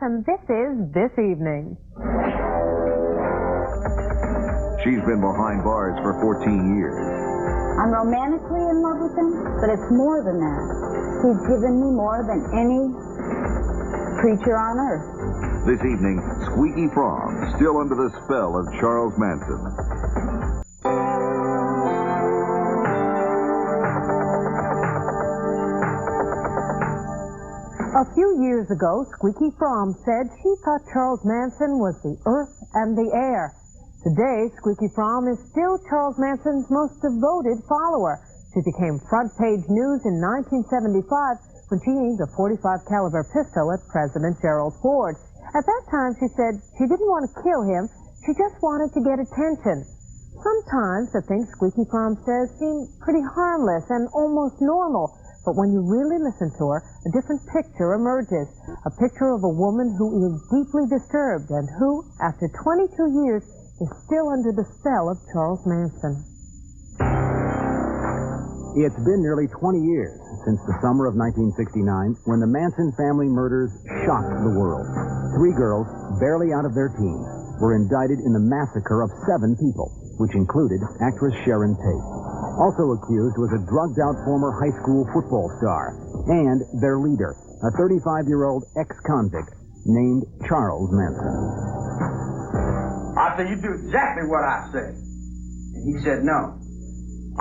and this is This Evening. She's been behind bars for 14 years. I'm romantically in love with him, but it's more than that. He's given me more than any creature on earth. This evening, Squeaky Fromme, still under the spell of Charles Manson. A few years ago, Squeaky Fromme said she thought Charles Manson was the earth and the air. Today, Squeaky Fromme is still Charles Manson's most devoted follower. She became front-page news in 1975 when she aimed a .45 caliber pistol at President Gerald Ford. At that time, she said she didn't want to kill him, she just wanted to get attention. Sometimes the things Squeaky Fromme says seem pretty harmless and almost normal, but when you really listen to her, a different picture emerges. A picture of a woman who is deeply disturbed and who, after 22 years, is still under the spell of Charles Manson. It's been nearly 20 years since the summer of 1969 when the Manson family murders shocked the world. 3 girls, barely out of their teens, were indicted in the massacre of 7 people, which included actress Sharon Tate. Also accused was a drugged-out former high school football star and their leader, a 35-year-old ex-convict named Charles Manson. I said, you do exactly what I said. And he said, no.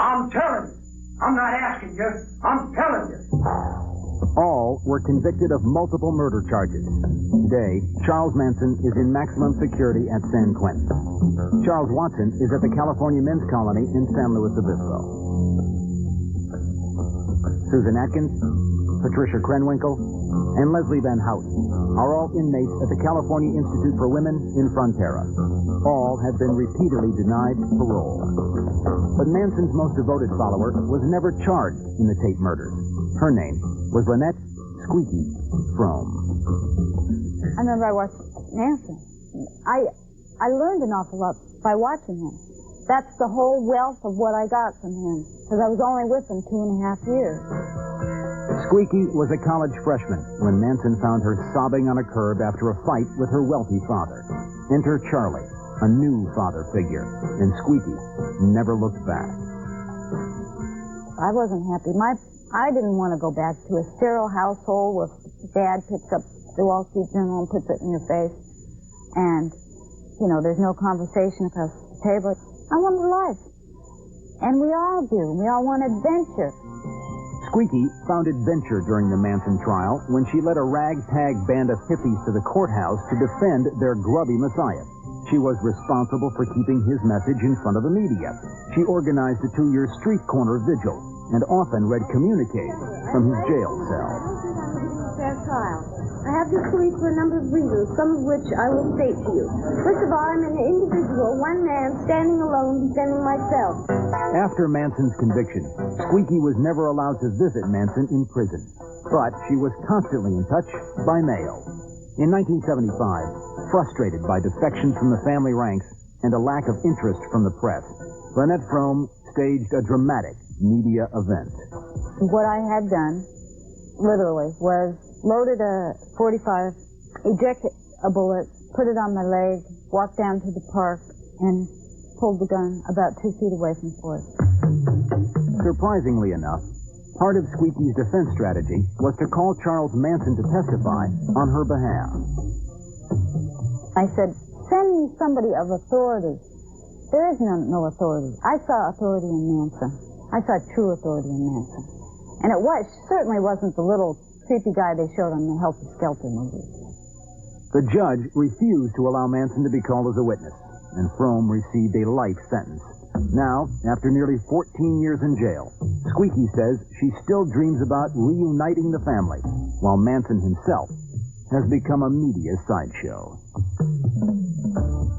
I'm telling you. I'm not asking you. I'm telling you. All were convicted of multiple murder charges. Today, Charles Manson is in maximum security at San Quentin. Charles Watson is at the California Men's Colony in San Luis Obispo. Susan Atkins, Patricia Krenwinkel, and Leslie Van Houten are all inmates at the California Institute for Women in Frontera. All have been repeatedly denied parole. But Manson's most devoted follower was never charged in the Tate murders. Her name was Lynette Squeaky Fromme. I remember I watched Manson. I learned an awful lot by watching him. That's the whole wealth of what I got from him, because I was only with him 2.5 years. Squeaky was a college freshman when Manson found her sobbing on a curb after a fight with her wealthy father. Enter Charlie, a new father figure, and Squeaky never looked back. I wasn't happy. I didn't want to go back to a sterile household where Dad picks up the Wall Street Journal and puts it in your face, and, you know, there's no conversation across the table. I wanted life. And we all do. We all want adventure. Squeaky found adventure during the Manson trial when she led a ragtag band of hippies to the courthouse to defend their grubby messiah. She was responsible for keeping his message in front of the media. She organized a 2-year street corner vigil and often read communiques from his jail cell. Fair trial. I have this belief for a number of reasons, some of which I will state to you. First of all, I'm an individual, one man, standing alone, defending myself. After Manson's conviction, Squeaky was never allowed to visit Manson in prison, but she was constantly in touch by mail. In 1975, frustrated by defections from the family ranks and a lack of interest from the press, Lynette Fromme staged a dramatic media event. What I had done, literally, was loaded a .45, ejected a bullet, put it on my leg, walked down to the park, and pulled the gun about 2 feet away from Ford. Surprisingly enough, part of Squeaky's defense strategy was to call Charles Manson to testify on her behalf. I said, send me somebody of authority. There is no authority. I saw authority in Manson. I saw true authority in Manson. And it certainly wasn't the little creepy guy they showed on the Helter Skelter movie. The judge refused to allow Manson to be called as a witness, and Fromme received a life sentence. Now, after nearly 14 years in jail, Squeaky says she still dreams about reuniting the family, while Manson himself has become a media sideshow.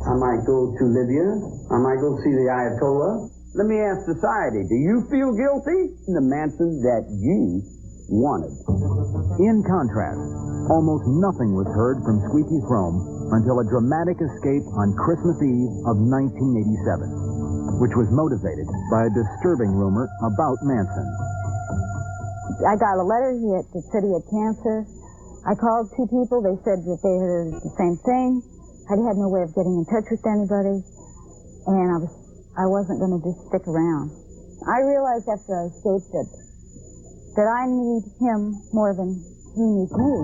I might go to Libya. I might go see the Ayatollah. Let me ask society, do you feel guilty? The Manson that you wanted. In contrast, almost nothing was heard from Squeaky Fromme until a dramatic escape on Christmas Eve of 1987, which was motivated by a disturbing rumor about Manson. I got a letter that said he had cancer. I called 2 people. They said that they heard the same thing. I had no way of getting in touch with anybody, and I wasn't going to just stick around. I realized after I escaped that I need him more than he needs me.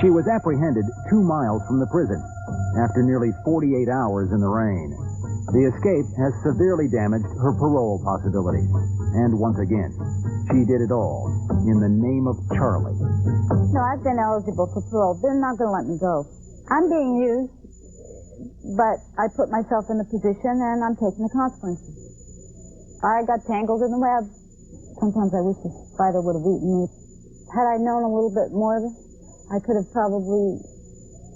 She was apprehended 2 miles from the prison after nearly 48 hours in the rain. The escape has severely damaged her parole possibilities. And once again, she did it all in the name of Charlie. No, I've been eligible for parole. They're not going to let me go. I'm being used, but I put myself in the position and I'm taking the consequences. I got tangled in the web. Sometimes I wish the spider would have eaten me. Had I known a little bit more, I could have probably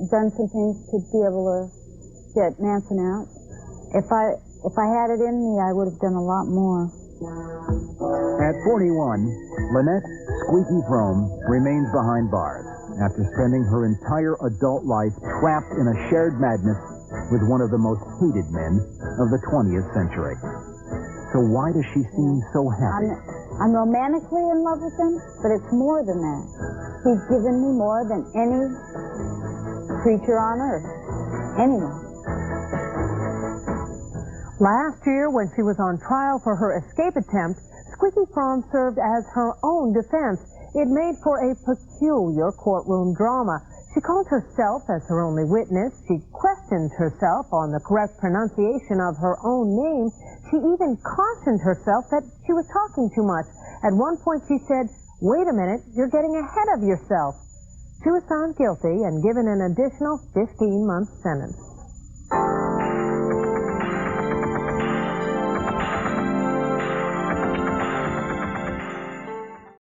done some things to be able to get Manson out. If I had it in me, I would have done a lot more. At 41, Lynette Squeaky Fromme remains behind bars after spending her entire adult life trapped in a shared madness with one of the most hated men of the 20th century. So why does she seem so happy? I'm romantically in love with him, but it's more than that. He's given me more than any creature on earth. Anyone. Last year, when she was on trial for her escape attempt, Squeaky Fromme served as her own defense. It made for a peculiar courtroom drama. She called herself as her only witness. She questioned herself on the correct pronunciation of her own name. She even cautioned herself that she was talking too much. At one point she said, "Wait a minute, you're getting ahead of yourself." She was found guilty and given an additional 15-month sentence.